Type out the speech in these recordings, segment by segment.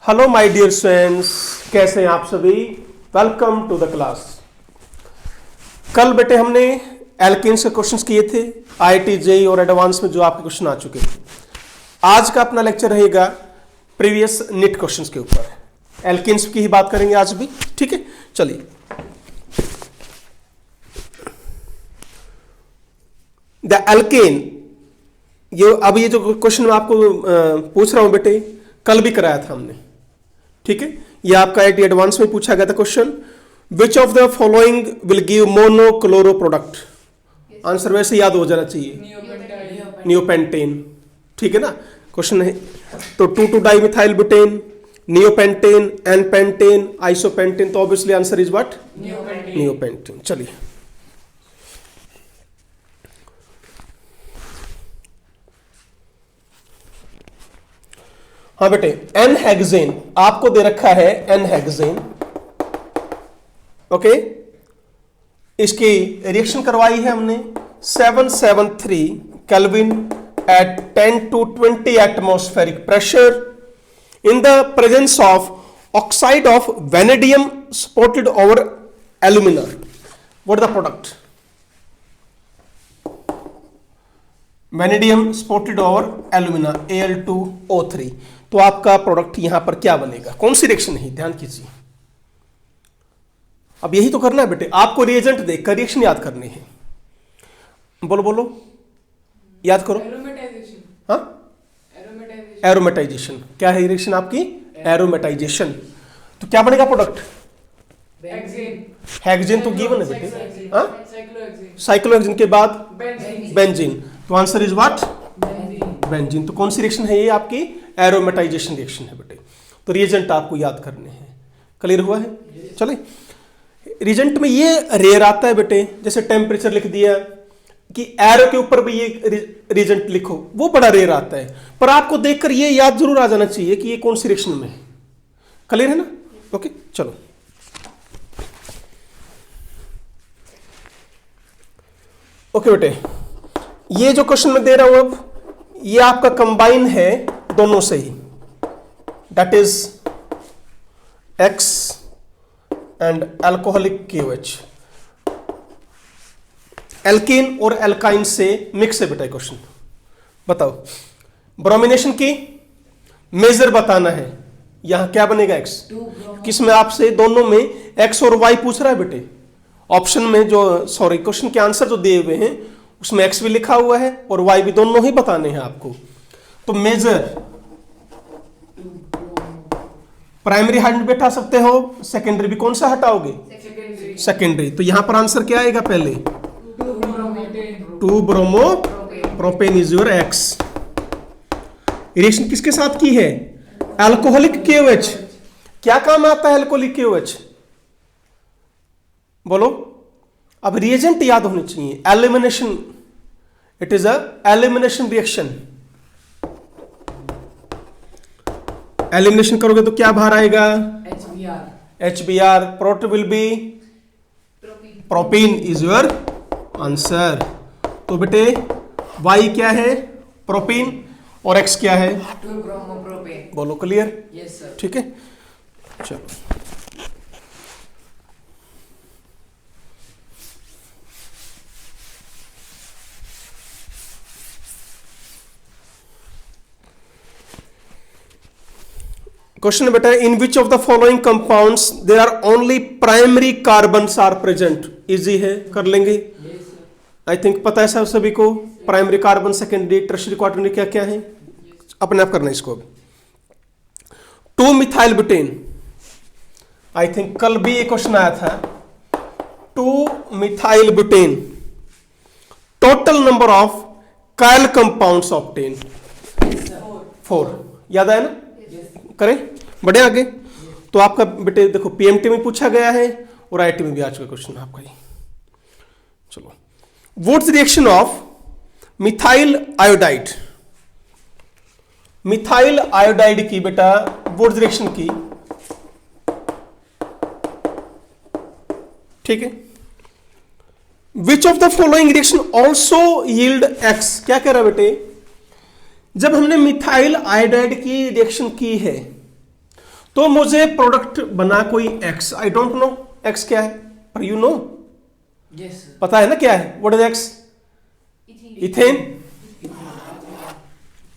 Hello my dear students, कैसे हैं आप सभी। Welcome to the class. कल बेटे हमने एल्केन्स के क्वेश्चंस किए थे, आईआईटी जेईई और एडवांस में जो आपके क्वेश्चन आ चुके थे। आज का अपना लेक्चर रहेगा प्रीवियस नीट क्वेश्चंस के ऊपर। एल्केन्स की ही बात करेंगे आज भी, ठीक है। चलिए, द एल्केन, ये जो क्वेश्चन मैं आपको पूछ रहा हूं बेटे, कल भी कराया था हमने, ठीक है। ये आपका आईआईटी एडवांस में पूछा गया था question, which of the following will give monochloro product. Answer वैसे याद हो जाना चाहिए, नियोपेंटेन, ठीक है ना। क्वेश्चन है तो 2,2 dimethyl butane, neopentane, n pentane, isopentane, तो obviously answer is what, neopentane. चलिए, हाँ बेटे, एन हेक्सेन आपको दे रखा है, एन हेक्सेन, ओके। इसकी रिएक्शन करवाई है हमने 773 kelvin at 10 to 20 atmospheric pressure in the presence of oxide of vanadium supported over alumina. What the product? Vanadium supported over alumina, Al2O3। तो आपका प्रोडक्ट यहां पर क्या बनेगा, कौन सी रिएक्शन है, ध्यान कीजिए। अब यही तो करना है बेटे, आपको रिएजेंट देखकर रिएक्शन याद करनी है। बोलो बोलो, याद करो। हाँ, एरोमेटाइजेशन। क्या है रिएक्शन आपकी? एरोमेटाइजेशन। तो क्या बनेगा प्रोडक्ट? हेक्सेन तो गिवन है बेटे, हाँ, साइक्लोहेक्सेन के बाद बेंजीन, तो आंसर इज व्हाट, बेंजीन। तो कौन सी रिएक्शन है ये? आपकी एरोमेटाइजेशन रिएक्शन है बेटे। तो रिएजेंट आपको याद करने हैं। क्लियर हुआ है? चले, रिएजेंट में ये रेयर आता है बेटे, जैसे टेम्परेचर लिख दिया कि एरो के ऊपर भी ये रिएजेंट लिखो, वो बड़ा रेयर आता है। पर आपको देखकर ये याद जरूर आ जाना चाहिए कि ये कौन सी रिएक्शन में है। क्लियर है ना? ओके, चलो। ओके बेटे, ये जो क्वेश्चन मैं दे रहा हूं अब, ये आपका कंबाइन है दोनों से ही, that is X and alcoholic KOH। Alkene और एल्काइन से मिक्स है बेटा क्वेश्चन। बताओ, ब्रोमिनेशन की मेजर बताना है। यहां क्या बनेगा? एक्स। किसमें आपसे दोनों में एक्स और वाई पूछ रहा है बेटे। ऑप्शन में जो, सॉरी, क्वेश्चन के आंसर जो दिए हुए हैं उसमें एक्स भी लिखा हुआ है और वाई भी, दोनों ही बताने हैं आपको। तो मेजर प्राइमरी बैठा सकते हो, सेकेंडरी भी कौन सा हटाओगे? सेकेंडरी। तो यहां पर आंसर क्या आएगा? पहले 2 bromo propane is your x. Reaction किसके साथ की है? Alcoholic KOH। क्या काम आता है अल्कोहलिक KOH? बोलो। अब रिएजेंट याद होने चाहिए। Elimination, it is a elimination reaction. Elimination करोगे तो क्या बाहर आएगा? HBr। Product will be propene is your answer. तो बेटे Y क्या है? प्रोपीन। और X क्या है? 2 ब्रोमोप्रोपेन। बोलो, क्लियर? Yes sir. ठीक है, चलो। क्वेश्चन बेटा, in which of the following compounds there are only primary carbons are present. Easy है, कर लेंगे। आई थिंक पता है सभी को, primary carbon, secondary, tertiary, quaternary क्या क्या है। अपने आप करना इसको। 2 मिथाइल ब्यूटेन, आई थिंक कल भी ये क्वेश्चन आया था। 2 methyl butane, total number of कायल कंपाउंड्स ऑब्टेन 4। याद आया ना? करें, बढ़े आगे। तो आपका बेटे देखो, PMT में पूछा गया है और IIT में भी आ चुका क्वेश्चन आपका ही। चलो, what's reaction of methyl iodide. Methyl iodide की बेटा व्हाट्स रिएक्शन की, ठीक है। विच of the following reaction also yield x. क्या कह रहा है बेटे? जब हमने मिथाइल आयोडाइड की रिएक्शन की है तो मुझे प्रोडक्ट बना कोई x, I don't know x क्या है, पर यू नो, पता है ना क्या है, व्हाट इज एक्स? इथेन।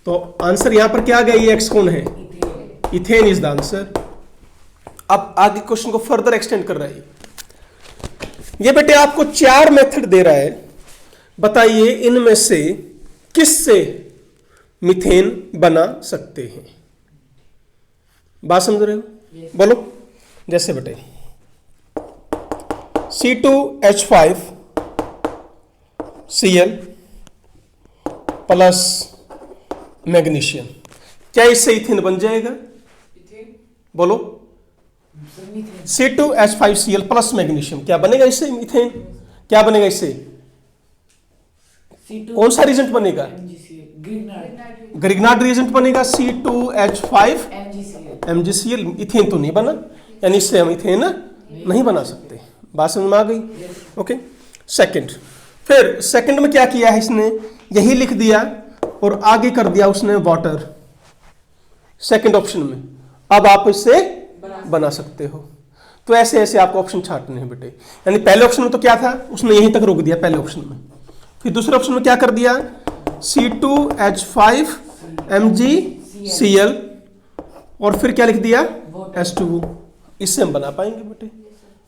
तो आंसर यहां पर क्या आ गया, ये एक्स कौन है? Ethane is the answer. अब आगे क्वेश्चन को फर्दर एक्सटेंड कर रहा है ये बेटे, आपको 4 मेथड दे रहा है, बताइए इनमें से किससे मीथेन बना सकते हैं? बात समझ रहे हो? बोलो। जैसे बेटे C2H5Cl प्लस मैग्नीशियम, क्या इससे इथेन बन जाएगा? बोलो। C2H5Cl प्लस मैग्नीशियम क्या बनेगा इससे? इथेन। क्या बनेगा इससे? कौन सा रिएजेंट बनेगा? ग्रिग्नार्ड रिएजेंट बनेगा। C2H5MgCl, इथेन तो नहीं बना, यानी इससे हम इथेन नहीं बना सकते। बात समझ में आ गई? ओके। सेकंड, फिर सेकंड में क्या किया है इसने, यही लिख दिया और आगे कर दिया उसने वाटर, सेकंड ऑप्शन में। अब आप इससे बना सकते हो। तो ऐसे ऐसे आपको ऑप्शन छांटने हैं बेटे। यानी पहले ऑप्शन में तो क्या था, उसने यहीं तक रोक दिया पहले ऑप्शन में, फिर दूसरे ऑप्शन में क्या कर दिया, C2H5MgCl और फिर क्या लिख दिया, H2O। इससे हम बना पाएंगे बेटे,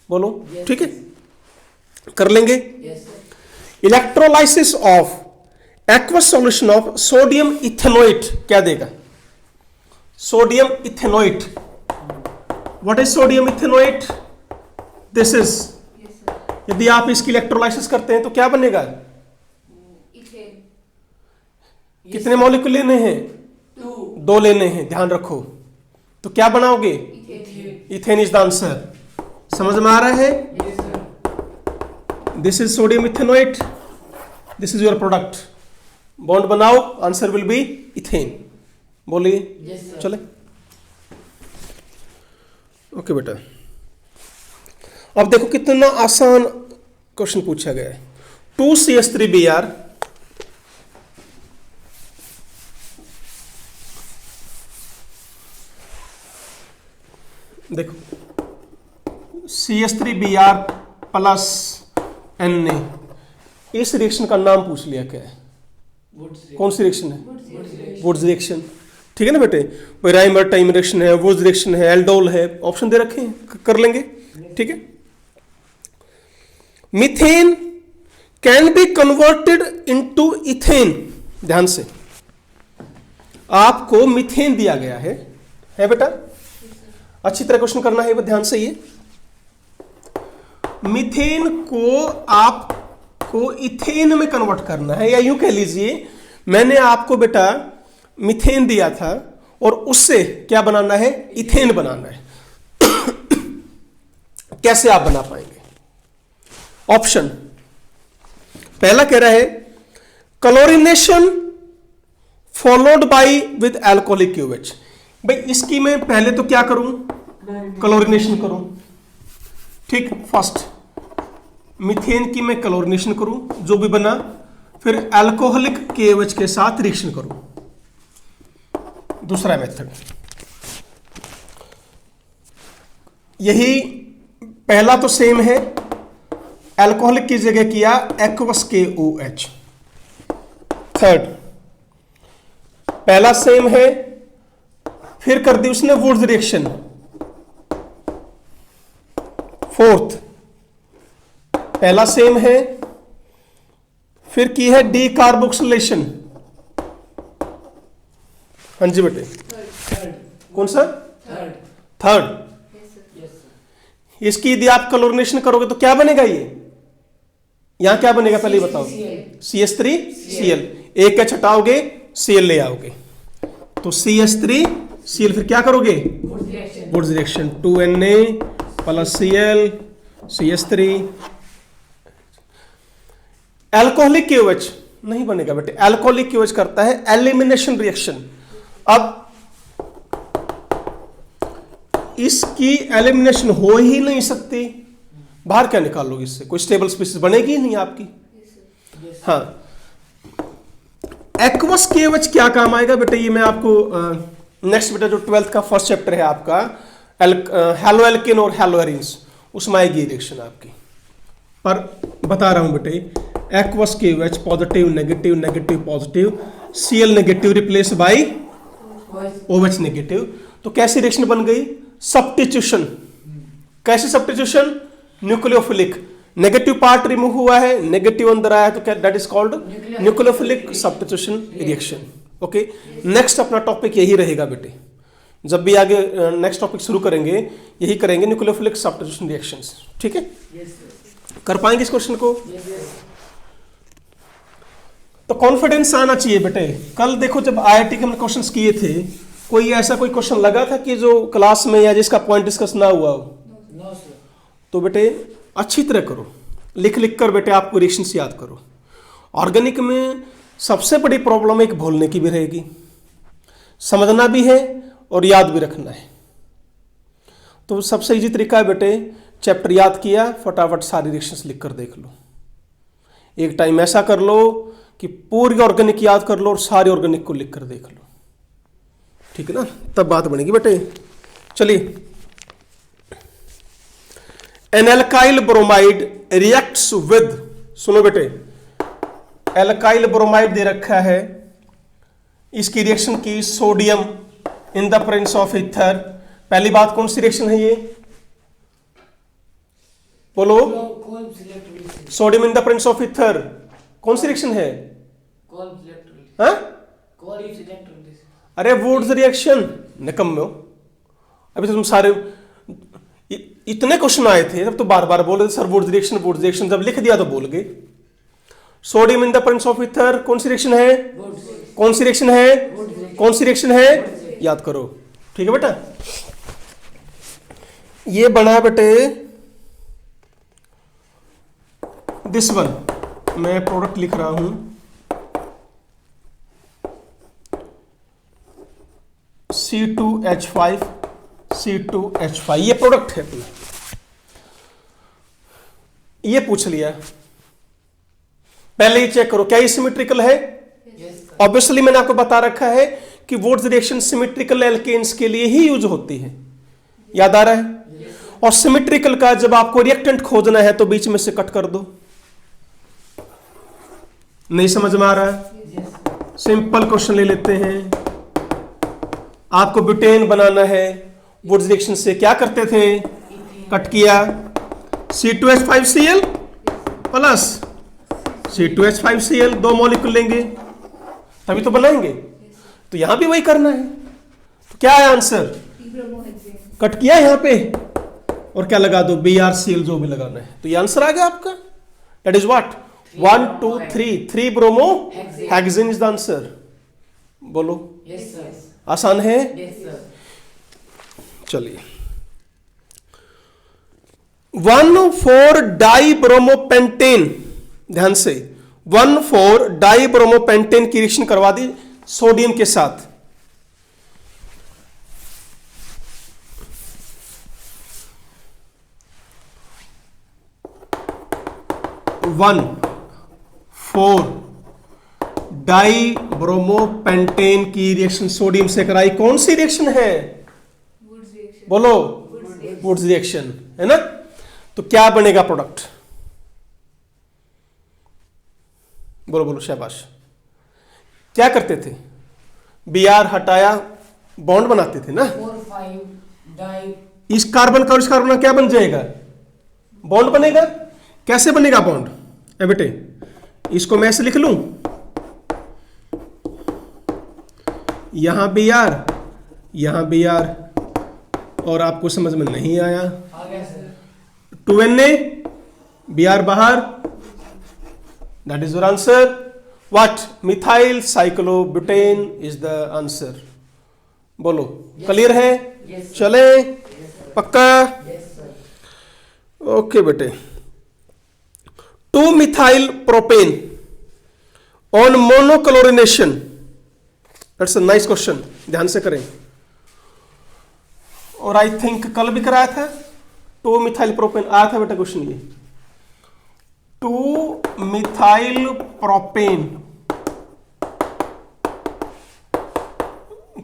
बोलो। ठीक है, कर लेंगे। Electrolysis of aqueous solution of sodium ethanoate क्या देगा? Sodium ethanoate. What is sodium ethanoate? This is, यदि आप इसकी इलेक्ट्रोलाइसिस करते हैं तो क्या बनेगा? कितने मॉलिक्यूल लेने हैं? 2 लेने हैं, ध्यान रखो। तो क्या बनाओगे? Ethane is the answer. समझ में आ रहा है? This is sodium ethanoate, this is your product. Bond बनाओ, आंसर विल बी इथेन। बोलिए। चले। ओके बेटा, अब देखो कितना आसान क्वेश्चन पूछा गया है। 2CH3Br देखो, CH3Br प्लस Na, इस रिएक्शन का नाम पूछ लिया क्या है? कौन सी रिएक्शन है? Wurtz reaction. ठीक है ना बेटे, राइमर टाइम रिएक्शन है, वुड्स रिएक्शन है, एल्डोल है, ऑप्शन दे रखे हैं, कर लेंगे। ठीक है। Methane can be converted into ethane. ध्यान से, आपको मीथेन दिया गया है बेटा, अच्छी तरह क्वेश्चन करना है, वो ध्यान से। ये मीथेन को आपको इथेन में कन्वर्ट करना है, या यूं कह लीजिए मैंने आपको बेटा मीथेन दिया था और उससे क्या बनाना है? इथेन बनाना है। कैसे आप बना पाएंगे? ऑप्शन पहला कह रहा है chlorination followed by with alcoholic aqueous. भाई इसकी मैं पहले तो क्या करूं? क्लोरीनेशन करूं। ठीक, फर्स्ट मीथेन की मैं क्लोरीनेशन करूं, जो भी बना, फिर अल्कोहलिक केएच के साथ रिएक्शन करूं। दूसरा मेथड, यही पहला तो सेम है, अल्कोहलिक की जगह किया एक्वस KOH। थर्ड, पहला सेम है, फिर कर दी उसने वुड्स रिएक्शन। फोर्थ, पहला सेम है, फिर की है डीकार्बोक्सिलेशन। हाँ जी बेटे, कौन सा? थर्ड। इसकी यदि आप क्लोरीनेशन करोगे तो क्या बनेगा? ये यहां क्या बनेगा पहले बताओ? CH3Cl। एक क्या हटाओगे? Cl ले आओगे, तो CH3Cl, फिर क्या करोगे? Wurtz reaction, 2Na plus Cl CH3। Alcoholic KOH नहीं बनेगा बेटे, अल्कोहलिक KOH करता है एलिमिनेशन रिएक्शन। अब इसकी एलिमिनेशन हो ही नहीं सकती, बाहर क्या निकालोगे इससे? कोई स्टेबल स्पीशीज बनेगी ही नहीं आपकी। हाँ, एक्वस KOH क्या काम आएगा बेटे? ये मैं आपको नेक्स्ट बेटा जो 12th का फर्स्ट चैप्टर है आपका, हैलो एल्किन और हैलो एरिन्स, उसमें आएगी रिएक्शन आपकी। पर बता रहा हूं बेटे, aqueous KOH positive negative negative positive, Cl negative replace by OH negative, तो कैसी रिएक्शन बन गई? सब्स्टिट्यूशन। कैसे substitution? Nucleophilic, negative part remove हुआ है, नेगेटिव अंदर आया, तो क्या that is called nucleophilic substitution reaction. Okay, next अपना टॉपिक यही रहेगा बेटे, जब भी आगे नेक्स्ट टॉपिक शुरू करेंगे यही करेंगे, न्यूक्लियोफिलिक सब्स्टिट्यूशन रिएक्शंस। ठीक है, कर पाएंगे इस क्वेश्चन को? तो कॉन्फिडेंस आना चाहिए बेटे। कल देखो जब IIT के हमने क्वेश्चंस किए थे, कोई ऐसा कोई क्वेश्चन लगा था कि जो क्लास में या जिसका पॉइंट डिस्कस ना हुआ हो? तो बेटे अच्छी तरह करो, लिख लिख कर बेटे आपको रिएक्शंस याद करो। ऑर्गेनिक में सबसे बड़ी प्रॉब्लम एक भूलने की भी रहेगी, समझना भी है और याद भी रखना है। तो सबसे इजी तरीका है बेटे, चैप्टर याद किया, फटाफट सारी रिएक्शंस लिख कर देख लो। एक टाइम ऐसा कर लो कि पूरी ऑर्गेनिक याद कर लो और सारे ऑर्गेनिक को लिख कर देख लो, ठीक है ना, तब बात बनेगी बेटे। चलिए, n alkyl bromide reacts with, सुनो बेटे, एल्काइल ब्रोमाइड दे रखा है, इसकी रिएक्शन की sodium in the presence of ether. पहली बात कौन सी रिएक्शन है ये? बोलो। Sodium in the presence of ether कौन सी रिएक्शन है? हाँ? अरे वुड्स रिएक्शन, निकम्मे, अभी तो तुम सारे इतने क्वेश्चन आए थे तब तो बार बार बोल रहे थे सर वुड्स रिएक्शन, जब लिख दिया तो भूल गए। Sodium in the presence of ether कौन सी रिएक्शन है? कौन सी रिएक्शन है? कौन सी रिएक्शन है? याद करो, ठीक है बेटा। ये बना बेटे दिस वन, मैं प्रोडक्ट लिख रहा हूं, C2H5 C2H5, ये प्रोडक्ट है अपना। ये पूछ लिया, पहले ही चेक करो क्या ये सिमेट्रिकल है? ऑब्वियसली मैंने आपको बता रखा है कि वुड्स रिएक्शन सिमेट्रिकल एल्केन्स के लिए ही यूज होती है, याद आ रहा है? और सिमेट्रिकल का जब आपको रिएक्टेंट खोजना है तो बीच में से कट कर दो। नहीं समझ में आ रहा है? सिंपल क्वेश्चन ले लेते हैं। आपको ब्यूटेन बनाना है, वुड्स रिएक्शन से क्या करते थे? कट किया, C2H5Cl प्लस C2H5Cl, दो मॉलिक्यूल लेंगे तभी तो बनाएंगे। तो यहां भी वही करना है। तो क्या है आंसर? कट किया यहां पे और क्या लगा दो? BrCl, जो भी लगाना है। तो ये आंसर आ गया आपका। That is what? 1 2 3 bromo hexane is the answer. बोलो। Yes sir. आसान है? Yes sir. चलिए, 1,4-डाइब्रोमोपेंटेन, ध्यान से 1,4-डाइब्रोमोपेंटेन की रिएक्शन करवा दी सोडियम के साथ। वन 4-डाइब्रोमोपेंटेन की रिएक्शन सोडियम से कराई। कौन सी रिएक्शन है? बोलो। वुड्स रिएक्शन है ना। तो क्या बनेगा प्रोडक्ट? बोलो बोलो, शाबाश। क्या करते थे? Br हटाया, बॉन्ड बनाते थे ना। 4,5 डाई, इस कार्बन का और इस कार्बन का क्या बन जाएगा? बॉन्ड बनेगा। कैसे बनेगा बॉन्ड? ए बेटे, इसको मैं ऐसे लिख लूं, यहां Br, यहां Br, और आपको समझ में नहीं आया? आ गया सर। 2Na, Br बाहर, that is your answer. What? Methyl cyclobutane is the answer. बोलो। क्लियर है? Yes, sir. चले? पक्का? Yes sir. ओके बेटे। 2-मिथाइल propane on monochlorination, that's a nice question, ध्यान से करें। और आई थिंक कल भी कराया था। 2-मिथाइल प्रोपेन आया था बेटा क्वेश्चन ये। 2-मिथाइल प्रोपेन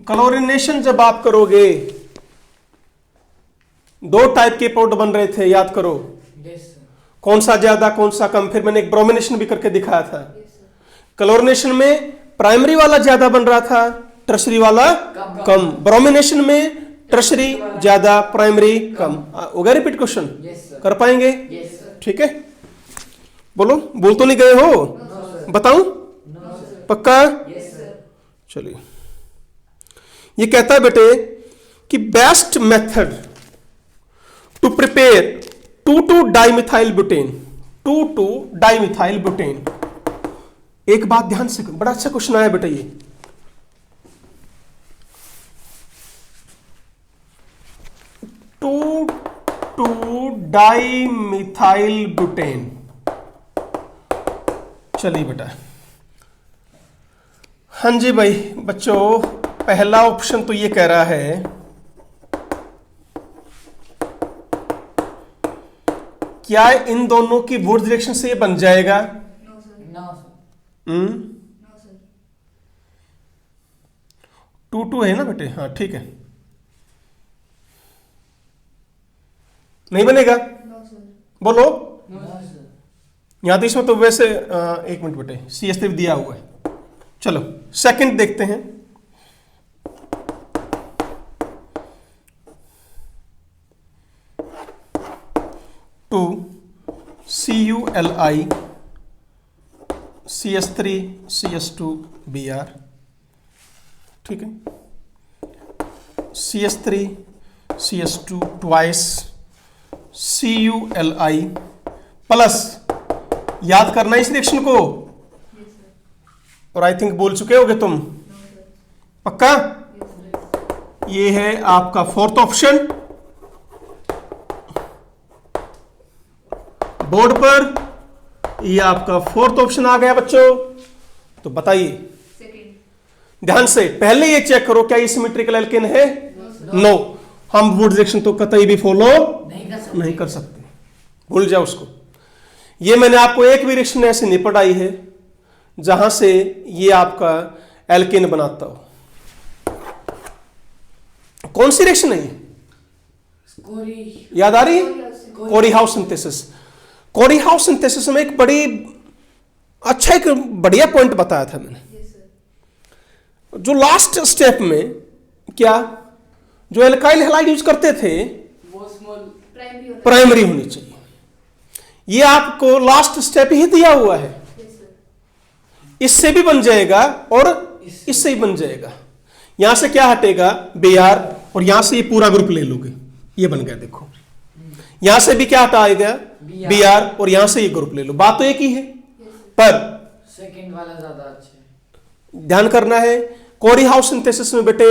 क्लोरिनेशन जब आप करोगे दो टाइप के प्रोडक्ट बन रहे थे, याद करो। Yes, sir. कौन सा ज्यादा कौन सा कम, फिर मैंने एक ब्रोमिनेशन भी करके दिखाया था। क्लोरिनेशन में प्राइमरी वाला ज्यादा बन रहा था, टर्शरी वाला कम। ब्रोमिनेशन में टर्शरी ज्यादा, प्राइमरी कम। हो गया रिपीट क्वेश्चन? Yes, sir. कर पाएंगे? Yes, sir. ठीक है, बोलो, बोल तो नहीं गए हो? No, sir. बताऊं? No, sir. पक्का? Yes, sir. चलिए, ये कहता है बेटे कि बेस्ट मेथड टू प्रिपेयर 2,2-डाइमिथाइल ब्यूटेन, 2,2-डाइमिथाइल ब्यूटेन। एक बात ध्यान से, बड़ा अच्छा क्वेश्चन आया बेटा ये। To dimethyl butane. चलिए बेटा, हाँ जी भाई बच्चों, पहला ऑप्शन तो ये कह रहा है क्या इन दोनों की वुड डायरेक्शन से ये बन जाएगा? No, sir. 2-2 है ना बेटे? हाँ ठीक है, नहीं बनेगा? बोलो। No, sir. यहां तो इसमें तो वैसे एक मिनट बेटे, CS दिया हुआ है। चलो सेकंड देखते हैं। To CuLi CS3 CS2 Br, ठीक है, CS3 CS2 twice CuLi plus, याद करना इस रिएक्शन को, और आई थिंक बोल चुके होगे तुम, पक्का? ये है आपका फोर्थ ऑप्शन बोर्ड पर, ये आपका फोर्थ ऑप्शन आ गया बच्चों। तो बताइए ध्यान से, पहले ये चेक करो क्या ये सिमेट्रिकल एल्केन है? नो। हम वुड रिएक्शन तो कतई भी फॉलो नहीं कर सकते, भूल जाओ उसको। ये मैंने आपको एक भी रिएक्शन ऐसे नहीं पढ़ाई है जहां से ये आपका एल्केन बनाता हो। कौन सी रिएक्शन है ये? याद आ रही है? कोरी हाउस सिंथेसिस। कोरी हाउस सिंथेसिस में एक बड़ी अच्छा, एक बढ़िया पॉइंट बताया था मैंने। जो लास्ट स्टेप में क्या, जो एल्काइल हैलाइड यूज करते थे प्राइमरी होनी चाहिए। ये आपको लास्ट स्टेप ही दिया हुआ है। इससे भी बन जाएगा और इससे ही बन जाएगा। यहां से क्या हटेगा? Br, और यहां से ये पूरा ग्रुप ले लोगे, ये बन गया। देखो यहां से भी क्या हटाएगा? Br, और यहां से ये ग्रुप ले लो। बात तो एक ही है, पर सेकंड वाला ज्यादा अच्छा है। ध्यान करना है कोरी हाउस सिंथेसिस में बेटे,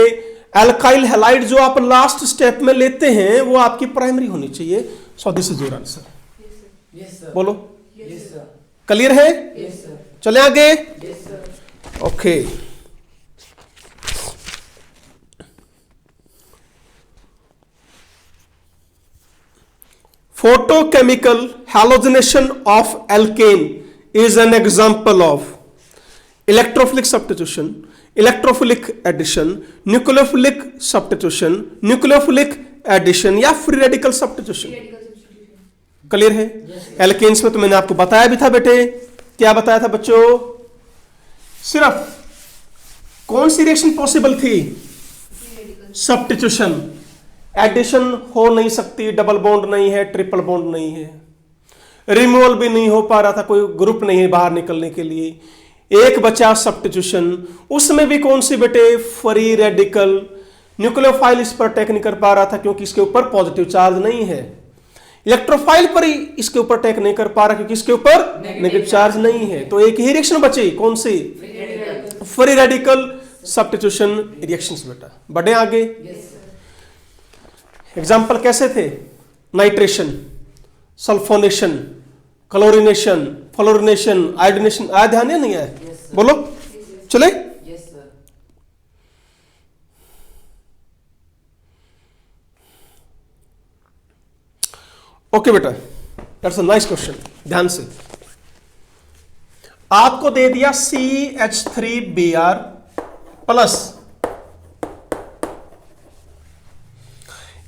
एल्काइल हैलाइड जो आप लास्ट स्टेप में लेते हैं वो आपकी प्राइमरी होनी चाहिए। So this is your answer. Yes sir. बोलो यस सर। क्लियर है? Yes sir. चले आगे। Yes sir. Okay, photochemical halogenation of alkane is an example of electrophilic substitution, electrophilic addition, nucleophilic substitution, nucleophilic addition या free radical substitution। Clear है? Alkanes में तो मैंने आपको बताया भी था बेटे। क्या बताया था बच्चों? सिर्फ कौन सी रिएक्शन पॉसिबल थी? सब्स्टिट्यूशन। एडिशन हो नहीं सकती, डबल बॉन्ड नहीं है, ट्रिपल बॉन्ड नहीं है, रिमूवल भी नहीं हो पा रहा था, कोई ग्रुप नहीं है बाहर निकलने के लिए। एक बचा सब्स्टिट्यूशन, उसमें भी कौन सी बेटे? Free radical. न्यूक्लियोफाइल इस पर अटैक नहीं कर पा रहा था क्योंकि इसके ऊपर पॉजिटिव चार्ज नहीं है। इलेक्ट्रोफाइल पर ही इसके ऊपर अटैक नहीं कर पा रहा क्योंकि इसके ऊपर नेगेटिव चार्ज नहीं है। तो एक ही रिएक्शन बची, कौन सी? फ्री रेडिकल सब्स्टिट्यूशन रिएक्शंस बेटा। बढ़े आगे। एग्जाम्पल कैसे थे? Nitration, sulphonation, chlorination, fluorination, iodination. आया ध्यान है नहीं आया? बोलो चले। Yes sir. ओके बेटा, दैट्स अ नाइस क्वेश्चन। ध्यान से, आपको दे दिया CH3Br प्लस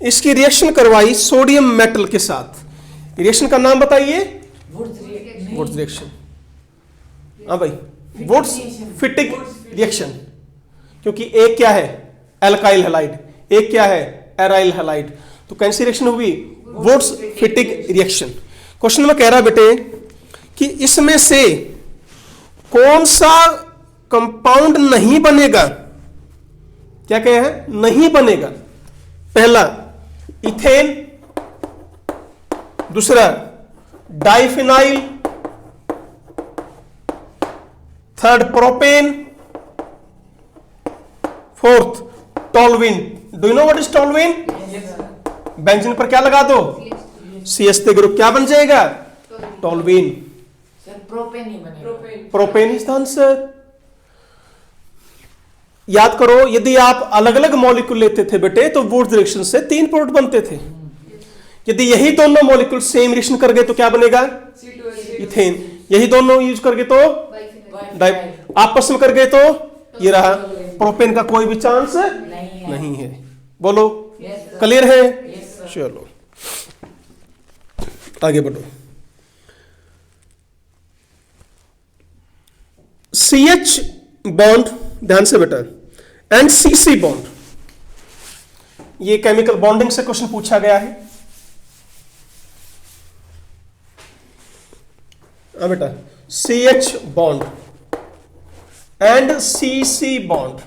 इसकी रिएक्शन करवाई सोडियम मेटल के साथ। रिएक्शन का नाम बताइए। Wurtz reaction. हाँ भाई, वुड्स फिटिक रिएक्शन। क्योंकि एक क्या है एल्काइल हैलाइड, एक क्या है एराइल हैलाइड, तो कौन सी रिएक्शन हुई? Wurtz Fittig reaction. क्वेश्चन में कह रहा है बेटे कि इसमें से कौन सा कंपाउंड नहीं बनेगा? क्या कहे है? नहीं बनेगा। पहला इथेन, दूसरा diphenyl, third propane, fourth toluene. Do you know what is toluene? Benzene पर क्या लगा दो? CH3 ग्रुप, क्या बन जाएगा? टोल्यूइन। सर प्रोपेन ही बनेगा। Propane is the answer. याद करो, यदि आप अलग अलग मॉलिक्यूल लेते थे बेटे तो वुड्स रिएक्शन से 3 प्रोडक्ट बनते थे। यदि यही दोनों मॉलिक्यूल सेम रिएक्शन कर गए तो क्या बनेगा? इथेन। यही दोनों यूज करके तो आपस में कर गए तो ये रहा। प्रोपेन का कोई भी चांस नहीं है। बोलो क्लियर है? चलो आगे बढ़ो। CH बॉन्ड, ध्यान से बेटा, एंड CC बॉन्ड, ये केमिकल बॉन्डिंग से क्वेश्चन पूछा गया है। बेटा CH bond and CC bond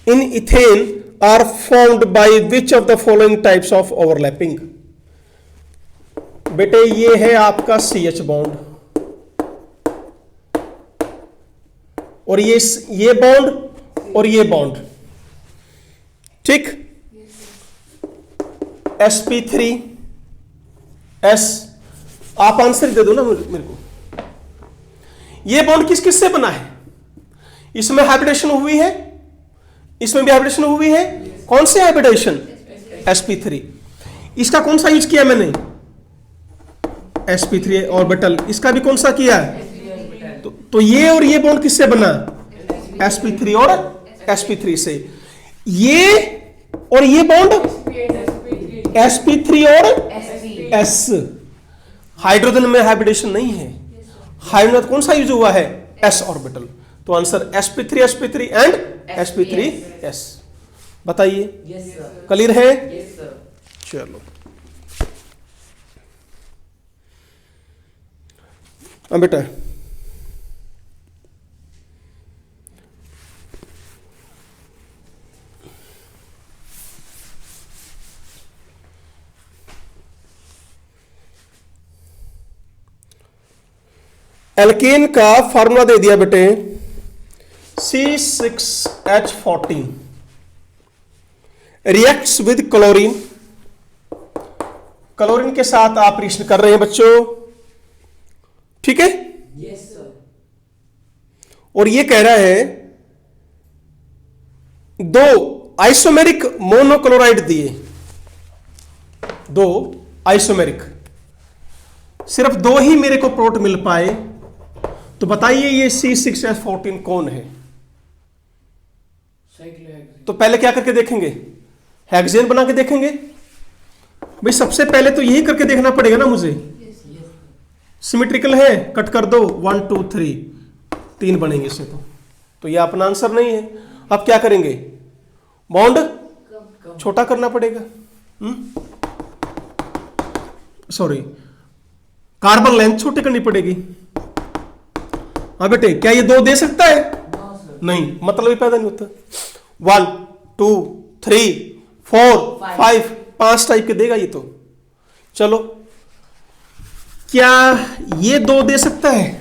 in ethane are formed by which of the following types of overlapping? बेटे ये है आपका CH बॉन्ड, और ये बॉन्ड और ये बॉन्ड, ठीक। sp3s, आप आंसर दे दो ना मेरे को। ये बॉन्ड किस किस से बना है? इसमें हाइब्रिडेशन हुई है, इसमें भी हाइब्रिडेशन हुई है। कौन से हाइब्रिडेशन? sp3। इसका कौन सा यूज किया मैंने? sp3 orbital. इसका भी कौन सा किया? तो ये और ये बॉन्ड किससे बना? sp3 और sp3 से। ये और ये बॉन्ड sp3 और s। हाइड्रोजन में हाइब्रिडेशन नहीं है। हाइड्रोजन कौन सा यूज हुआ है? s orbital. तो आंसर sp3 एंड sp3s। बताइए क्लियर है? चलो बेटा, एल्केन का फार्मूला दे दिया बेटे, C6H14 reacts with chlorine. Chlorine के साथ आप रिएक्शन कर रहे हैं बच्चों, ठीक है? Yes sir. और ये कह रहा है 2 आइसोमेरिक मोनोक्लोराइड दिए, 2 आइसोमेरिक, सिर्फ 2 ही मेरे को प्रोडक्ट मिल पाए। तो बताइए ये C6H14 कौन है? तो पहले क्या करके देखेंगे? हेक्सेन बना के देखेंगे। भाई सबसे पहले तो यही करके देखना पड़ेगा ना मुझे। सिमेट्रिकल है, कट कर दो, 1 2 3, 3 बनेंगे इससे। तो ये अपना आंसर नहीं है। अब क्या करेंगे? बॉन्ड छोटा करना पड़ेगा। सॉरी, कार्बन लेंथ छोटी करनी पड़ेगी। हाँ बेटे, क्या ये 2 दे सकता है? नहीं, मतलब ही पैदा नहीं होता। 1 2 3 4 5, 5 टाइप के देगा ये तो। चलो, क्या ये 2 दे सकता है?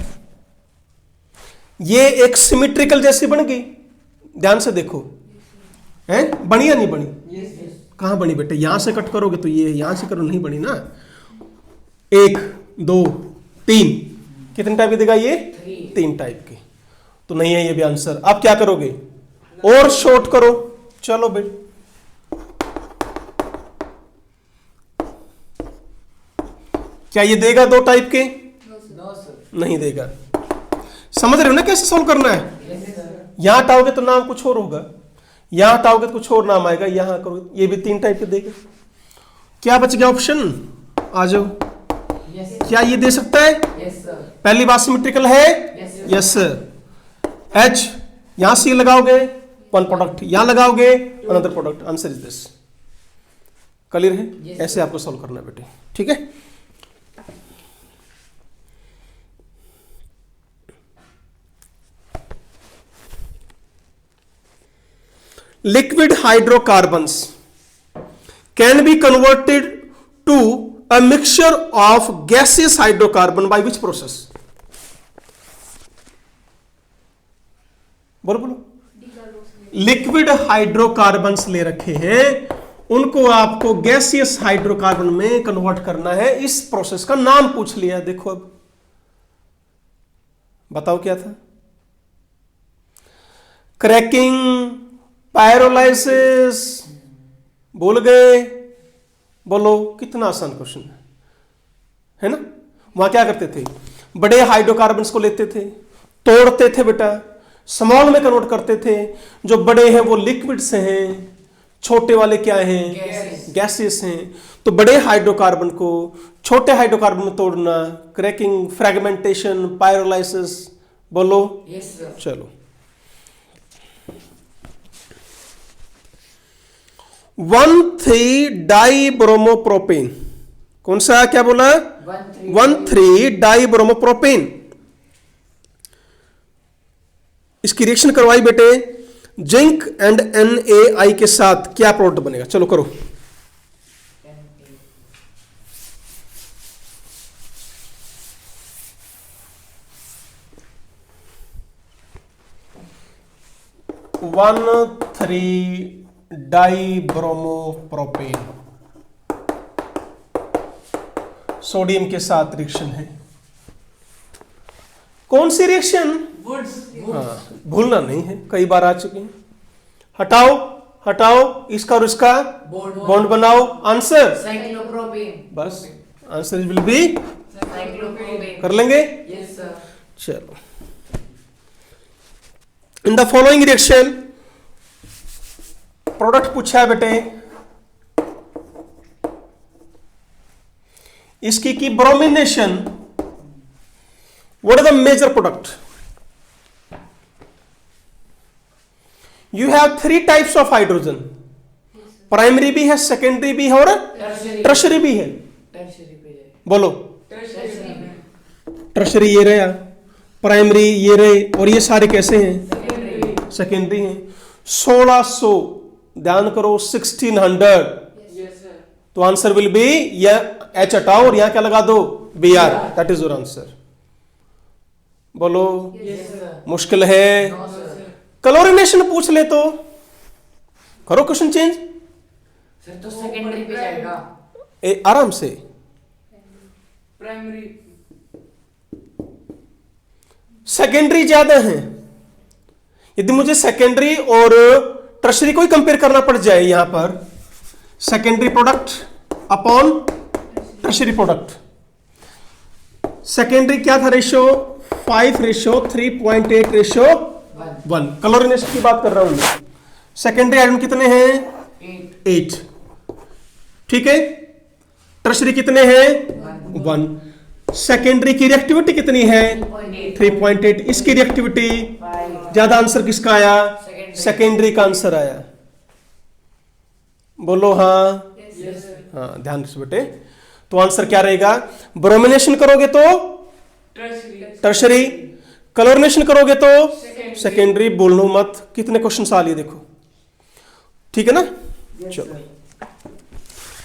ये एक सिमेट्रिकल जैसी बन गई। ध्यान से देखो, है बनी या नहीं बनी? कहां बनी बेटे? यहां से कट करोगे तो ये, यहां से करो नहीं बनी ना। 1 2 3, कितने टाइप के देगा ये? 3 टाइप के। तो नहीं है ये भी आंसर। अब क्या करोगे? और शॉर्ट करो। चलो बेटे, क्या ये देगा 2 टाइप के? नहीं देगा। समझ रहे हो ना कैसे सॉल्व करना है? यहां हटाओगे तो नाम कुछ और होगा, यहां हटाओगे तो कुछ और नाम आएगा, यहां करो, ये भी 3 टाइप के देगा। क्या बच गया ऑप्शन, आ जाओ। Yes. क्या ये दे सकता है? Yes, sir. पहली बात सिमेट्रिकल है, Yes, sir. यस। एच यहां सी लगाओगे, वन प्रोडक्ट, यहां लगाओगे another product, answer is this. Clear है? Yes, ऐसे आपको सॉल्व करना है बेटे, ठीक है। Liquid hydrocarbons can be converted to a mixture of gaseous hydrocarbon by which process? बोलो बोलो। लिक्विड हाइड्रोकार्बन्स ले रखे हैं, उनको आपको गैसियस हाइड्रोकार्बन में कन्वर्ट करना है। इस प्रोसेस का नाम पूछ लिया। देखो अब बताओ क्या था? क्रैकिंग, पायरोलाइसिस, भूल गए? बोलो, कितना आसान क्वेश्चन है ना। वहां क्या करते थे, बड़े हाइड्रोकार्बन्स को लेते थे, तोड़ते थे बेटा, स्मॉल में कन्वर्ट करते थे। जो बड़े हैं वो लिक्विड से हैं, छोटे वाले क्या हैं, गैसेस हैं। तो बड़े हाइड्रोकार्बन को छोटे हाइड्रोकार्बन में तोड़ना, क्रैकिंग, फ्रेगमेंटेशन, पायरोलाइसिस। बोलो। Yes, sir. चलो, 1,3-डाइब्रोमोप्रोपेन, कौन सा, क्या बोला? 1,3-डाइब्रोमोप्रोपेन। इसकी रिएक्शन करवाई बेटे, जिंक एंड NaI के साथ क्या प्रोडक्ट बनेगा? चलो करो। वन 3-डाइब्रोमोप्रोपेन सोडियम के साथ रिएक्शन है। कौन सी रिएक्शन? हाँ, भूलना नहीं है, कई बार आ चुकी है। हटाओ हटाओ, इसका और इसका बॉन्ड बनाओ, आंसर Cyclopropane. बस, आंसर विल बी, Cyclopropane. कर लेंगे। Yes, sir. चलो, in the following reaction, product पूछा है बेटे, इसकी की bromination, what are the major product? You have 3 types of hydrogen, primary भी है, सेकेंडरी भी है और Tertiary. टर्शरी भी है। Tertiary पे जाए. बोलो। Tertiary में. टर्शरी ये रहा, प्राइमरी ये रहे, और ये सारे कैसे हैं? Secondary. सेकेंडरी हैं। 1600, ध्यान करो, 1600। Yes, sir. तो आंसर विल बी, या एच हटाओ और यहां क्या लगा दो, Br, that is your answer. बोलो। Yes, sir. मुश्किल है? No, sir. क्लोरिनेशन पूछ ले तो करो क्वेश्चन चेंज, Sir, तो secondary पे जाएगा. आराम से। Primary. सेकेंडरी ज्यादा है। यदि मुझे सेकेंडरी और टर्शरी को ही कंपेयर करना पड़ जाए, यहां पर secondary product upon tertiary product, secondary क्या था रेशियो? 5:3.8:1। क्लोरिनेशन की बात कर रहा हूं मैं। सेकेंडरी आयरन कितने हैं? 8। ठीक है। टर्शरी कितने हैं? 1। सेकेंडरी की रिएक्टिविटी कितनी है? 3.8। इसकी रिएक्टिविटी ज्यादा। आंसर किसका आया? सेकेंडरी का आंसर आया। बोलो हाँ। हाँ, ध्यान से बेटे। तो आंसर क्या रहेगा? ब्रोमिनेशन करोगे तो टर्शरी, क्लोरिनेशन करोगे तो सेकेंडरी। बोलनो मत। कितने क्वेश्चन आ लिए देखो, ठीक है ना। चलो,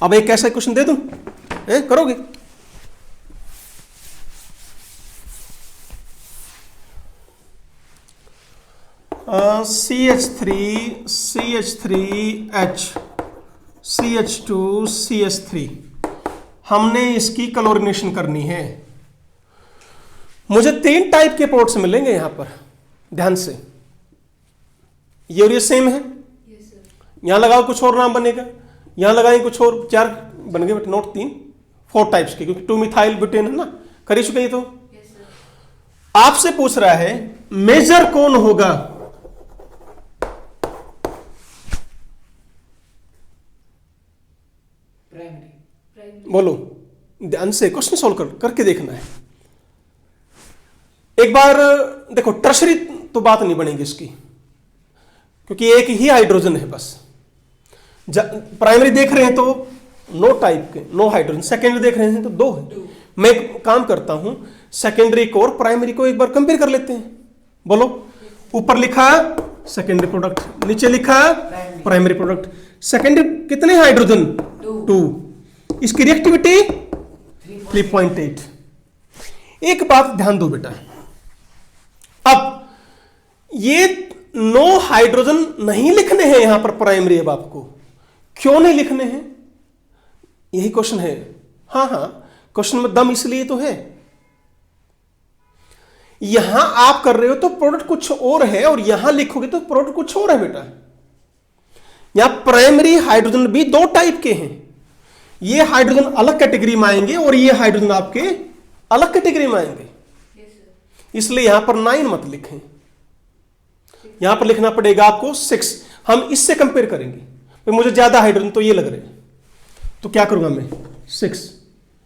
अब एक ऐसा क्वेश्चन दे दूं, करोगे? CH3 CH3H CH2 CH3, हमने इसकी क्लोरिनेशन करनी है। मुझे 3 टाइप के प्रोडक्ट्स मिलेंगे यहां पर, ध्यान से। ये और ये सेम है। यहां लगाओ कुछ और नाम बनेगा, यहां लगाएं कुछ और। 4 बन गए, नोट 3, 4 टाइप्स के, क्योंकि 2-मिथाइल ब्यूटेन है ना, कर ही चुके हैं। तो आपसे पूछ रहा है मेजर कौन होगा? प्राइमरी बोलो ध्यान से क्वेश्चन सॉल्व करके देखना है एक बार। देखो टर्शरी तो बात नहीं बनेगी इसकी, क्योंकि एक ही हाइड्रोजन है बस। प्राइमरी देख रहे हैं तो नो टाइप के, नो हाइड्रोजन। सेकेंडरी देख रहे हैं तो दो है। मैं एक काम करता हूं, सेकेंडरी को और प्राइमरी को एक बार कंपेयर कर लेते हैं। बोलो, ऊपर लिखा सेकेंडरी प्रोडक्ट, नीचे लिखा प्राइमरी प्रोडक्ट। सेकेंडरी कितने हाइड्रोजन? 2। इसकी रिएक्टिविटी 3.8। एक बात ध्यान दो बेटा, अब ये 9 हाइड्रोजन नहीं लिखने हैं यहां पर प्राइमरी। अब आपको क्यों नहीं लिखने हैं, यही क्वेश्चन है। हाँ हाँ, क्वेश्चन में दम इसलिए तो है, यहां आप कर रहे हो तो प्रोडक्ट कुछ और है, और यहां लिखोगे तो प्रोडक्ट कुछ और है बेटा। यहां प्राइमरी हाइड्रोजन भी 2 टाइप के हैं। ये हाइड्रोजन अलग कैटेगरी में आएंगे और ये हाइड्रोजन आपके अलग कैटेगरी में आएंगे। इसलिए यहां पर 9 मत लिखें, यहां पर लिखना पड़ेगा आपको 6। हम इससे कंपेयर करेंगे, भाई मुझे ज्यादा हाइड्रोजन तो ये लग रहे हैं, तो क्या करूंगा मैं? 6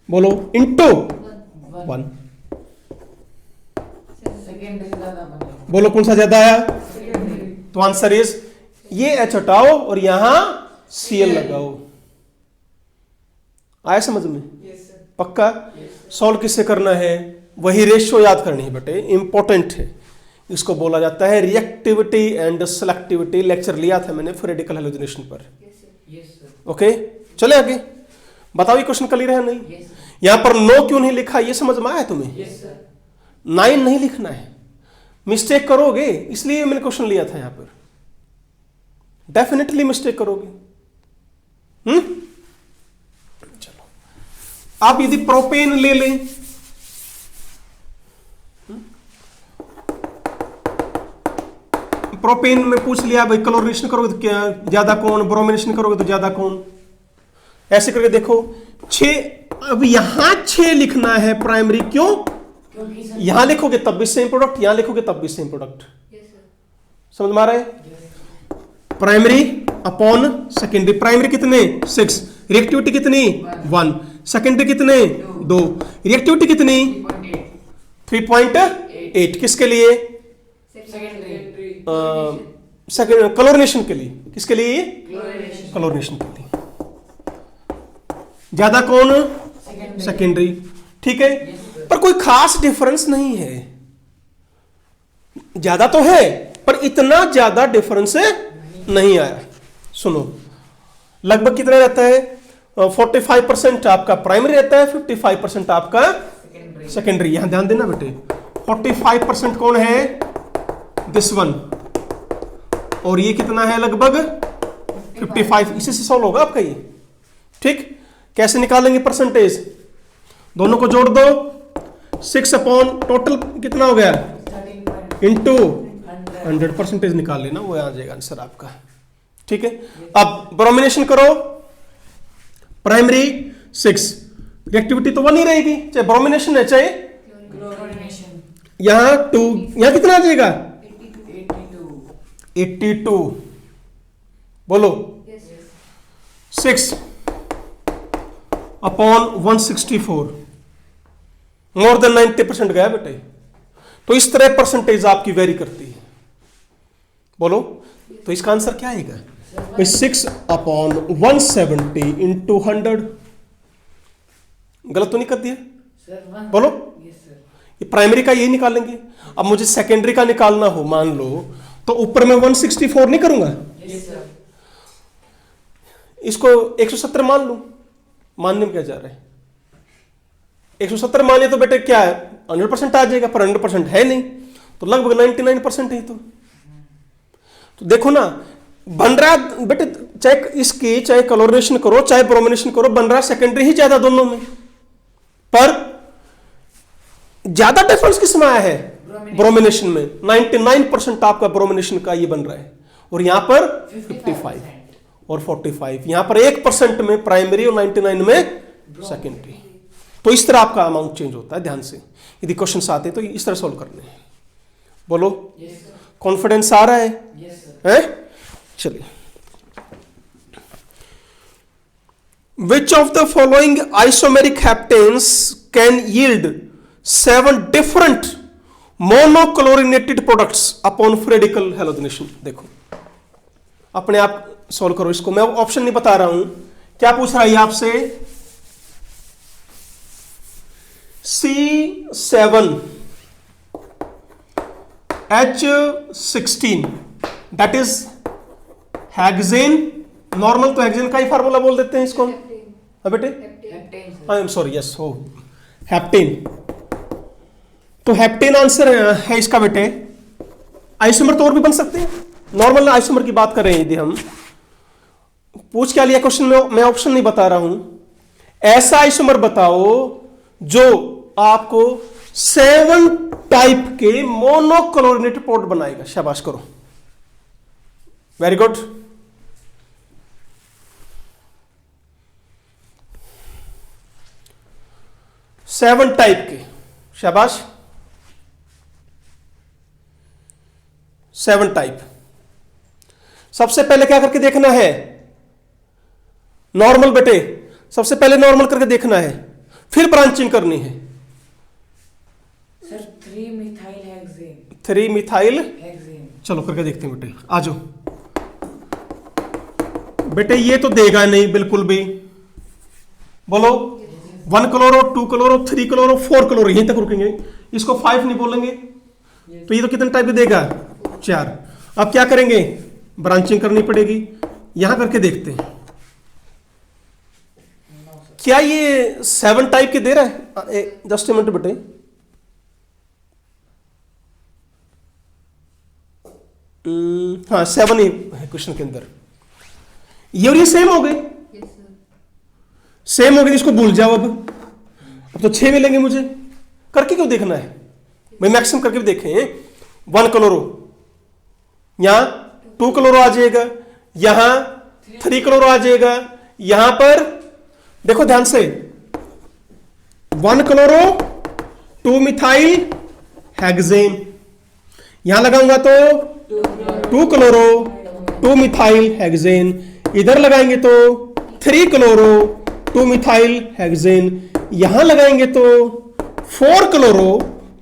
बोलो इंटू 1। सेकेंडरी ज्यादा बनेगा। बोलो कौन सा ज्यादा आया? तो आंसर इज ये H हटाओ और यहां Cl लगाओ। आया समझ में? पक्का? सॉल्व किससे करना है? वही रेशियो याद करनी है बेटे, इंपॉर्टेंट है। इसको बोला जाता है रिएक्टिविटी एंड सेलेक्टिविटी। लेक्चर लिया था मैंने फिर रेडिकल हैलोजिनेशन पर। ओके, चले आगे। बताओ ये क्वेश्चन क्लियर है नहीं? यहां पर 9 क्यों नहीं लिखा, ये समझ में आया तुम्हें? 9 नहीं लिखना है, मिस्टेक करोगे, इसलिए मैंने क्वेश्चन लिया था यहां पर। डेफिनेटली मिस्टेक करोगे। चलो, आप यदि प्रोपेन ले लें, प्रोपेन में पूछ लिया भाई क्लोरीनेशन करोगे तो क्या ज्यादा कौन, ब्रोमिनेशन करोगे तो ज्यादा कौन, ऐसे करके देखो 6। अब यहां 6 लिखना है प्राइमरी, क्यों? यहां लिखोगे तब भी सेम प्रोडक्ट, यहां लिखोगे तब भी सेम प्रोडक्ट। समझ में आ रहा है? Primary upon secondary. प्राइमरी कितने? 6। रिएक्टिविटी कितनी? 1। सेकेंडरी कितने? 2। रिएक्टिविटी कितनी? 3.8। किसके लिए? क्लोरीनेशन के लिए। किसके लिए? क्लोरीनेशन के लिए। ज्यादा कौन? सेकेंडरी। ठीक है, पर कोई खास डिफरेंस नहीं है। ज्यादा तो है पर इतना ज्यादा डिफरेंस नहीं आया। सुनो, लगभग कितना रहता है? 45% आपका प्राइमरी रहता है, 55% आपका सेकेंडरी। यहां ध्यान देना बेटे, 45% कौन है? This one. और ये कितना है? लगभग 55। इसी से सॉल्व होगा आपका ये। ठीक, कैसे निकालेंगे परसेंटेज? दोनों को जोड़ दो, 6 अपॉन टोटल कितना हो गया? इंटू 100 परसेंटेज निकाल लेना, वो आ जाएगा आंसर आपका। ठीक है, अब ब्रोमिनेशन करो। प्राइमरी 6, रिएक्टिविटी तो 1 ही रहेगी, चाहे ब्रोमिनेशन है चाहे क्लोरीनेशन। यहां 2, यहां कितना आ जाएगा? 82। बोलो 6 अपॉन 164, मोर देन 90% गया बेटे। तो इस तरह परसेंटेज आपकी वेरी करती है। बोलो, तो इसका आंसर क्या आएगा? 6 अपॉन 170 इंटू 100। गलत तो नहीं कर दिया? बोलो, ये प्राइमरी का यही निकालेंगे। अब मुझे सेकेंडरी का निकालना हो मान लो, तो ऊपर में 164 नहीं करूंगा, इसको 170 मान लूं। मानने में क्या जा रहा है? 170 माने तो बेटे क्या है? 100% आ जाएगा, पर 100% है नहीं, तो लगभग 99% है। तो देखो ना, बन रहा बेटे, चाहे इसकी चाहे क्लोरीनेशन करो चाहे ब्रोमिनेशन करो, बन रहा सेकेंडरी ही ज्यादा दोनों में। पर ज्यादा डिफरेंस किसमें आया है? ब्रोमिनेशन में। 99% आपका ब्रोमिनेशन का ये बन रहा है, और यहां पर 55 और 45। यहां पर 1% में प्राइमरी और 99 में सेकेंडरी। तो इस तरह आपका अमाउंट चेंज होता है। ध्यान से यदि क्वेश्चन आते हैं तो इस तरह सॉल्व करने हैं। बोलो, कॉन्फिडेंस आ रहा है? चलिए, Which of the following isomeric heptanes can yield 7 different monochlorinated products upon free radical hallucination? देखो अपने आप सॉल्व करो इसको, मैं ऑप्शन नहीं बता रहा हूं। क्या पूछ रहा है आपसे? C7H16 that is hexane. Normal तो हेक्सेन का ही फार्मूला बोल देते हैं इसको हम। हाँ बेटे, आई एम सॉरी, यस हो हेप्टेन। तो हेप्टेन आंसर है इसका बेटे। आइसोमर तो और भी बन सकते हैं, नॉर्मल आइसोमर की बात कर रहे हैं यदि हम। पूछ क्या लिया क्वेश्चन में, मैं ऑप्शन नहीं बता रहा हूं। ऐसा आइसोमर बताओ जो आपको 7 टाइप के मोनोक्लोरिनेटेड प्रोडक्ट बनाएगा। शाबाश करो, वेरी गुड। सेवन टाइप के, शाबाश। 7 टाइप। सबसे पहले क्या करके देखना है? नॉर्मल बेटे, सबसे पहले नॉर्मल करके देखना है, फिर ब्रांचिंग करनी है। Sir 3 methyl hexane. 3 methyl hexane. चलो करके देखते हैं बेटे, आ जाओ। बेटे ये तो देगा नहीं बिल्कुल भी। बोलो 1 क्लोरो, 2 क्लोरो, 3 क्लोरो, 4 क्लोरो, यहीं तक रुकेंगे। इसको 5 नहीं बोलेंगे तो ये तो कितने टाइप के देगा? 4। अब क्या करेंगे? ब्रांचिंग करनी पड़ेगी। यहां करके देखते हैं क्या ये 7 टाइप के दे रहा है। जस्ट मिनट बेटे, हाँ 7 ही है क्वेश्चन के अंदर। ये और ये सेम हो गए, सेम हो गए, इसको भूल जाओ। अब तो 6 मिलेंगे मुझे। करके क्यों देखना है भाई? मैक्सिमम करके भी देखें। 1 क्लोरो, यहां 2 क्लोरो आ जाएगा, यहां 3 क्लोरो आ जाएगा। यहां पर देखो ध्यान से, 1 क्लोरो 2 मिथाइल हेक्सेन। यहां लगाऊंगा तो 2 क्लोरो 2 मिथाइल हेक्सेन। इधर लगाएंगे तो 3 क्लोरो 2 मिथाइल हेक्सेन। यहां लगाएंगे तो 4 क्लोरो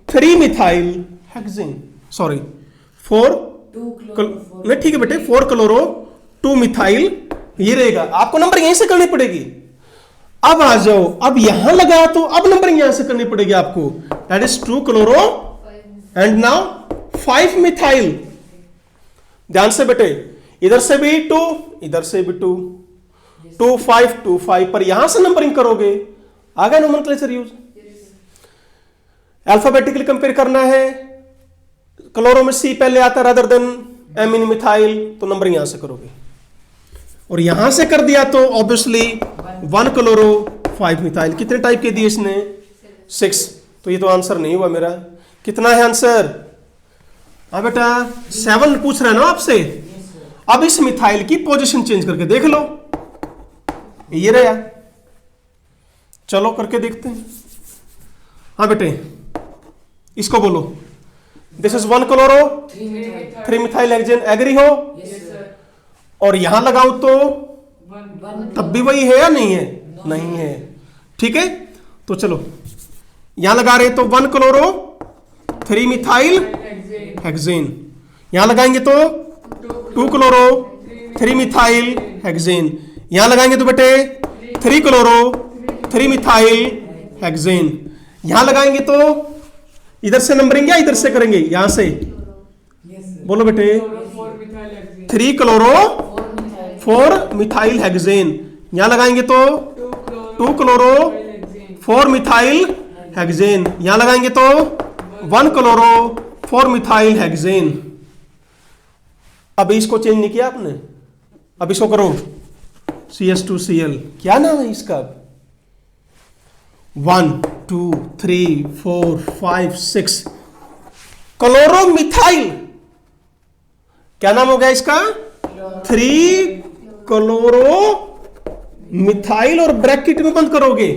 3 मिथाइल हेक्सेन। सॉरी 4 नहीं, ठीक है बेटे, 4 क्लोरो 2 मिथाइल ये रहेगा। आपको नंबर यहीं से करनी पड़ेगी। अब आ जाओ, अब यहां लगा तो अब नंबरिंग यहां से करनी पड़ेगी आपको। That is 2 chloro and now 5 methyl. ध्यान से बेटे, इधर से भी 2, इधर से भी 2, 2 5 2 5 पर यहां से नंबरिंग करोगे। आ गया नोमेनक्लेचर यूज। अल्फाबेटिकली कंपेयर करना है। क्लोरो में C पहले आता है रादर देन एमिन मिथाइल, तो नंबरिंग यहां से करोगे। और यहां से कर दिया तो ऑब्वियसली 1 क्लोरो 5 मिथाइल। कितने टाइप के दिए इसने? 6। तो ये तो आंसर नहीं हुआ मेरा। कितना है आंसर? हाँ बेटा 7 पूछ रहा है ना आपसे। अब इस मिथाइल की पोजीशन चेंज करके देख लो, ये रहा। चलो करके देखते हैं। हाँ बेटे इसको बोलो, this is 1 chloro 3 methyl hexane. Agree हो? और यहां लगाऊं तो तब भी वही है या नहीं है? नहीं है। ठीक है, तो चलो यहां लगा रहे तो 1 क्लोरो 3 मिथाइल हेक्सेन। यहां लगाएंगे तो 2 क्लोरो 3 मिथाइल हेक्सेन। यहां लगाएंगे तो बेटे 3 क्लोरो 3 मिथाइल हेक्सेन। यहां लगाएंगे तो इधर से नंबरिंग या इधर से करेंगे? यहां से बोलो बेटे 3 क्लोरो 4 मिथाइल हेक्सेन। यहां लगाएंगे तो 2 क्लोरो 4 मिथाइल हेक्सेन। यहां लगाएंगे तो 1 क्लोरो 4 मिथाइल हेक्सेन। अभी इसको चेंज नहीं किया आपने, अब इसको करो CS2Cl। क्या नाम है इसका? 1 2 3 4 5 6 क्लोरोमिथाइल। क्या नाम हो गया इसका? 3 क्लोरो मिथाइल। और ब्रैकेट में बंद करोगे।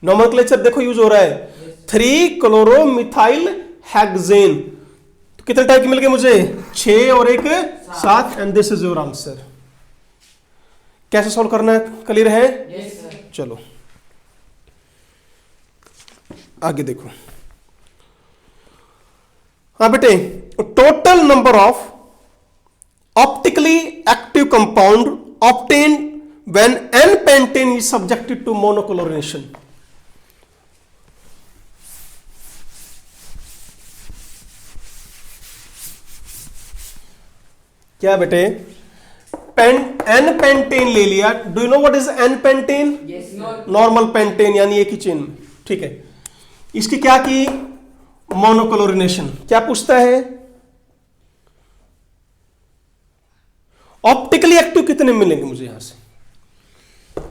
नोमेनक्लेचर देखो यूज हो रहा है, 3 क्लोरो मिथाइल हेक्सेन। तो कितने टाइप के मिल गए मुझे? 6 और 1 7। And this is your answer. कैसे सॉल्व करना है, क्लियर है? Yes, sir. चलो आगे देखो। हाँ बेटे, total number of optically active compound obtained when n pentane is subjected to monochlorination. क्या बेटे, एन पेंटेन ले लिया। Do you know what is n pentane? Yes, sir. Normal pentane यानी एक ही चेन में, ठीक है। इसकी क्या की, मोनोक्लोरिनेशन। क्या पूछता है, ऑप्टिकली एक्टिव कितने मिलेंगे मुझे यहां से।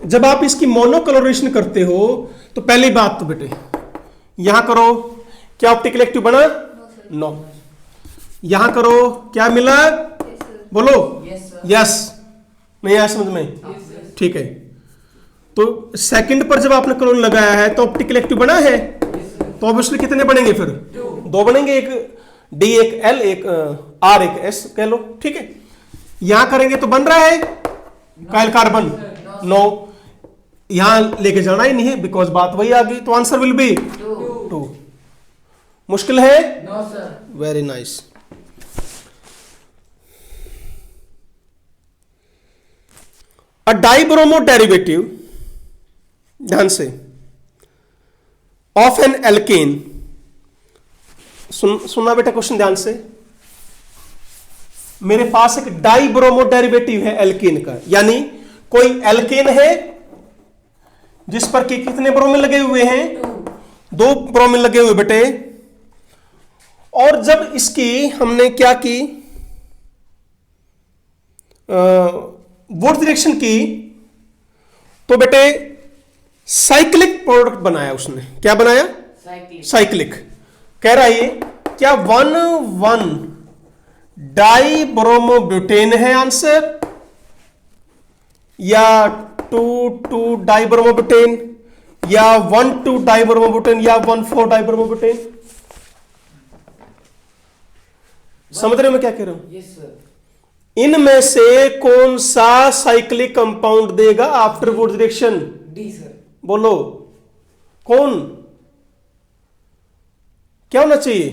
जब आप इसकी मोनोक्लोरिनेशन करते हो तो पहली बात तो बेटे यहां करो, क्या ऑप्टिकली एक्टिव बना? नो। यहां करो, क्या मिला? बोलो Yes, sir. यस। नहीं आया समझ में? Yes, sir. ठीक है। तो सेकंड पर जब आपने क्लोरीन लगाया है तो ऑप्टिकल एक्टिव बना है, Yes, sir. तो ऑब्वियसली कितने बनेंगे फिर? दो बनेंगे, एक डी एक एल एक आर एक एस कह लो, ठीक है। यहां करेंगे तो बन रहा है काइल कार्बन, नो। यहां लेके जाना ही नहीं है बिकॉज बात वही आ गई, तो आंसर विल बी Two. 2। मुश्किल है? No, sir. Very nice. A dibromo derivative, ध्यान से, ऑफ एन एल्केन। सुनना बेटा क्वेश्चन ध्यान से। मेरे पास एक डाइब्रोमो डेरिवेटिव है एल्केन का, यानी कोई एल्केन है जिस पर कि कितने ब्रोमीन लगे हुए हैं? दो ब्रोमीन लगे हुए बेटे। और जब इसकी हमने क्या की, वुड रिएक्शन की, तो बेटे साइक्लिक प्रोडक्ट बनाया उसने। क्या बनाया? Cyclic. साइक्लिक। कह रहा है ये क्या 1,1 डाइब्रोमोब्यूटेन है आंसर, या 2,2 डाइब्रोमोब्यूटेन, या 1,2 डाइब्रोमोब्यूटेन, या 1,4 डाइब्रोमोब्यूटेन। समझ रहे हो मैं क्या कह रहा हूं? Yes, sir. इनमें से कौन सा साइक्लिक कंपाउंड देगा after would reaction? D, sir. बोलो कौन? क्या होना चाहिए?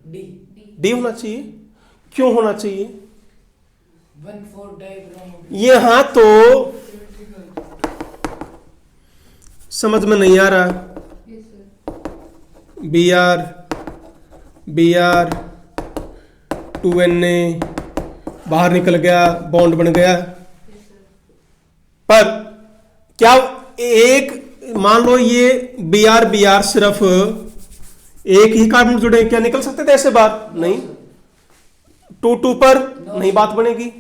D. डी होना चाहिए। क्यों होना चाहिए? 1,4 dibromobutane. यहां तो समझ में नहीं आ रहा। बी आर 2Na बाहर निकल गया, बॉन्ड बन गया। पर क्या एक, मान लो ये बी आर सिर्फ एक ही कार्बन जुड़े, क्या निकल सकते थे ऐसे बाहर? नहीं। 2,2 पर नहीं बात बनेगी।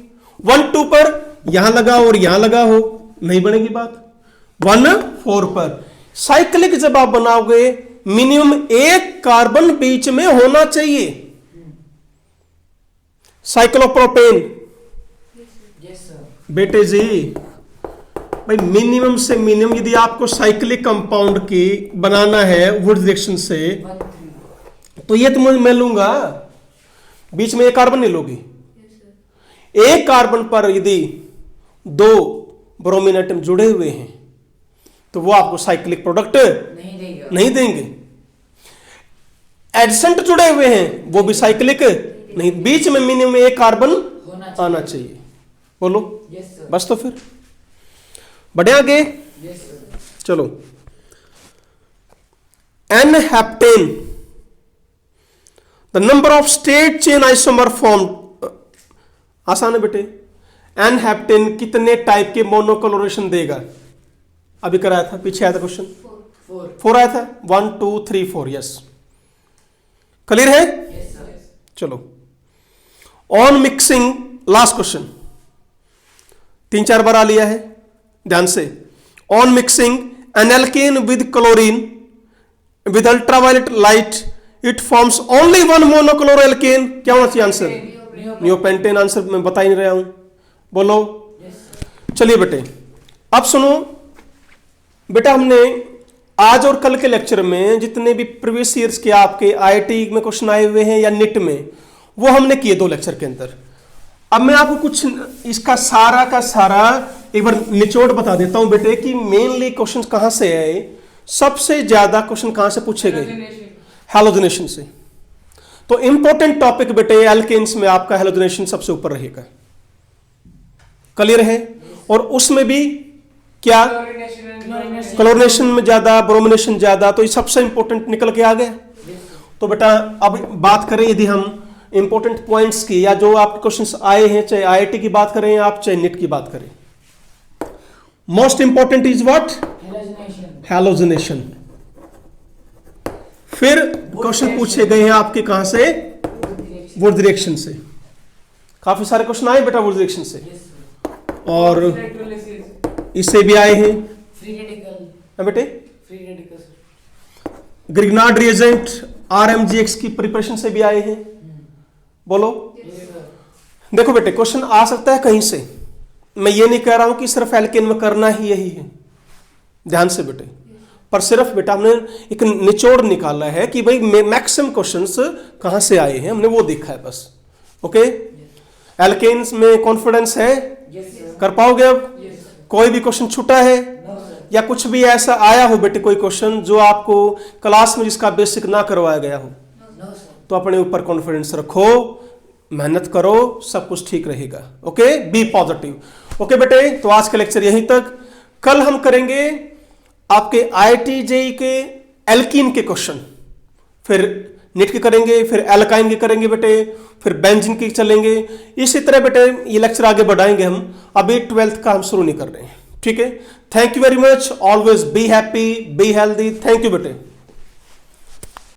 1,2 पर यहां लगा और यहां लगा हो, नहीं बनेगी बात। 1,4 पर साइक्लिक जब आप बनाओगे मिनिमम एक कार्बन बीच में होना चाहिए। Cyclopropane Yes, sir. बेटे जी, भाई मिनिमम से मिनिमम यदि आपको साइक्लिक कंपाउंड की बनाना है वुड रिएक्शन से, 1,3. तो ये तो मैं लूंगा, बीच में एक कार्बन नहीं लोगी। एक कार्बन पर यदि दो ब्रोमीन एटम जुड़े हुए हैं तो वो आपको साइक्लिक प्रोडक्ट नहीं देगा. नहीं देंगे। एडसेंट जुड़े हुए हैं वो भी साइक्लिक नहीं, बीच में मिनिमम एक कार्बन आना चाहिए। बोलो Yes, sir. बस, तो फिर बढ़े आगे। Yes, sir. चलो, n heptane, the number of straight chain isomer form. आसान है बेटे। एन हेप्टेन कितने टाइप के मोनोक्लोरेशन देगा? अभी कराया था, पीछे आया था क्वेश्चन, 4. 4 आया था। 1 2 3 4, यस। क्लियर है? Yes, sir. चलो, ऑन मिक्सिंग, लास्ट क्वेश्चन 3-4 बार आ लिया है, ध्यान से। On mixing n alkane with chlorine with ultraviolet light it forms only one monochloro alkane. क्या होना चाहिए आंसर? नियोपेंटेन। आंसर मैं बता ही नहीं रहा हूं, बोलो। Yes, sir. चलिए बेटे, अब सुनो बेटा, हमने आज और कल के लेक्चर में जितने भी प्रीवियस ईयर्स के आपके आईआईटी में क्वेश्चन आए हुए हैं या निट में, वो हमने किए 2 लेक्चर के अंदर। अब मैं आपको कुछ इसका सारा का सारा एक बार निचोड़ बता देता हूं बेटे कि मेनली क्वेश्चन कहां से आए, सबसे ज्यादा क्वेश्चन कहां से पूछे गए, हैलोजनेशन से। तो इंपॉर्टेंट टॉपिक बेटे एल्केन्स में आपका हैलोजनेशन सबसे ऊपर रहेगा, क्लियर है। और उसमें भी क्या, क्लोरिनेशन में ज्यादा, ब्रोमिनेशन ज्यादा, तो ये सबसे इंपॉर्टेंट निकल के आ गया। तो बेटा अब बात करें यदि हम इंपॉर्टेंट पॉइंट्स की, या जो आपके क्वेश्चंस आए हैं, चाहे आईआईटी की बात करें आप, चाहे नीट की बात करें, most important is what, halogenation. फिर क्वेश्चन पूछे गए हैं आपके कहां से, वुड डायरेक्शन से। काफी सारे क्वेश्चन आए बेटा वुड डायरेक्शन से, और इससे भी आए हैं फ्री रेडिकल बेटे, free radical Grignard reagent RMGX की प्रिपरेशन से भी आए हैं। बोलो, देखो बेटे क्वेश्चन आ सकता है कहीं से, मैं ये नहीं कह रहा हूं कि सिर्फ एल्केन में करना ही यही है, ध्यान से बेटे, पर सिर्फ बेटा हमने एक निचोड़ निकाला है कि भाई मैक्सिमम क्वेश्चंस कहां से आए हैं, हमने वो देखा है बस। ओके, एल्केन्स में कॉन्फिडेंस है, कर पाओगे अब? कोई भी क्वेश्चन छूटा है या कुछ भी ऐसा आया हो बेटे, कोई क्वेश्चन जो आपको क्लास में जिसका बेसिक ना करवाया गया हो, तो अपने ऊपर कॉन्फिडेंस रखो, मेहनत करो, सब कुछ ठीक रहेगा। Okay, B positive. ओके बेटे, तो आज का लेक्चर यहीं तक। कल हम करेंगे आपके IIT JEE के एल्कीन के क्वेश्चन, फिर नीट के करेंगे, फिर एल्काइन के करेंगे बेटे, फिर बेंजीन के चलेंगे। इसी तरह बेटे ये लेक्चर आगे बढ़ाएंगे हम, अभी 12th का हम शुरू नहीं कर रहे हैं। ठीक है, thank you very much, always be happy, be healthy. Thank you बेटे।